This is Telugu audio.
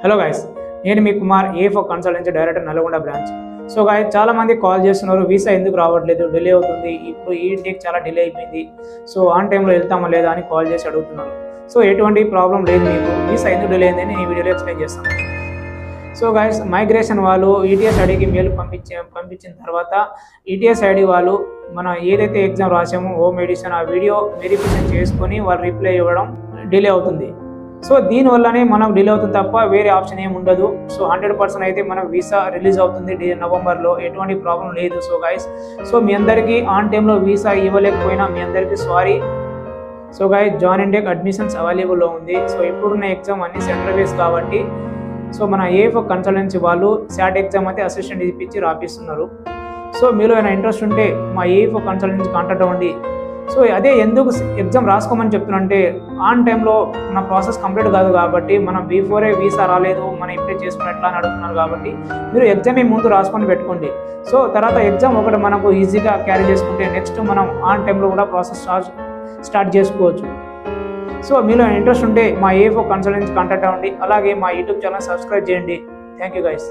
హలో గైస్, నేను మీ కుమార్ ఏ4 consultancy director Nalgonda branch. So guys, చాలా మంది కాల్ చేస్తున్నారు, వీసా ఎందుకు రావట్లేదు, డిలే అవుతుంది, ఇప్పుడు ఈ డేట్ చాలా డిలే అయిపోయింది, సో ఆన్ టైంలో వెళ్తామా లేదా అని కాల్ చేసి అడుగుతున్నారు. సో ఎటువంటి ప్రాబ్లం లేదు, మీకు వీసా ఎందుకు డిలే అయిందని ఈ వీడియోలో ఎక్స్ప్లెయిన్ చేస్తాను. సో గైస్, మైగ్రేషన్ వాళ్ళు ఈటీఎస్ ఐడికి మెయిల్ పంపించిన తర్వాత ఈటీఎస్ ఐడి వాళ్ళు మనం ఏదైతే ఎగ్జామ్ రాసామో హోమ్ ఎడిషన్ ఆ వీడియో వెరిఫికేషన్ చేసుకొని వాళ్ళు రిప్లై ఇవ్వడం డిలే అవుతుంది. సో దీనివల్లనే మనకు డిలే అవుతుంది తప్ప వేరే ఆప్షన్ ఏమి ఉండదు. సో 100% అయితే మనకు వీసా రిలీజ్ అవుతుంది నవంబర్లో, ఎటువంటి ప్రాబ్లం లేదు. సో గైస్, సో మీ అందరికీ ఆన్ టైంలో వీసా ఇవ్వలేకపోయినా మీ అందరికీ sorry. So guys, join and take admissions అవైలబుల్లో ఉంది. సో ఇప్పుడున్న ఎగ్జామ్ అన్ని సెంట్రల్ వేస్ కాబట్టి సో మన ఏ4 కన్సల్టెన్సీ వాళ్ళు శాట్ ఎగ్జామ్ అయితే అసిస్టెంట్ ఇప్పించి రాపిస్తున్నారు. సో మీలో ఏమైనా ఇంట్రెస్ట్ ఉంటే మా ఏ4 కన్సల్టెన్సీ కాంటాక్ట్ అవ్వండి. సో అదే ఎందుకు ఎగ్జామ్ రాసుకోమని చెప్తున్నానంటే, ఆన్ టైంలో మన ప్రాసెస్ కంప్లీట్ కాదు కాబట్టి మనం బిఫోరే వీసా రాలేదు, మనం ఇప్పుడే చేసుకుని ఎట్లా అని అడుగుతున్నారు కాబట్టి మీరు ఎగ్జామ్ ముందు రాసుకొని పెట్టుకోండి. సో తర్వాత ఎగ్జామ్ ఒకటి మనకు ఈజీగా క్యారీ చేసుకుంటే నెక్స్ట్ మనం ఆన్ టైంలో కూడా ప్రాసెస్ స్టార్ట్ చేసుకోవచ్చు. సో మీలో ఇంట్రెస్ట్ ఉంటే మా ఏ4 కన్సల్టెన్సీ కాంటాక్ట్ అవ్వండి. అలాగే మా యూట్యూబ్ ఛానల్ సబ్స్క్రైబ్ చేయండి. Thank you guys.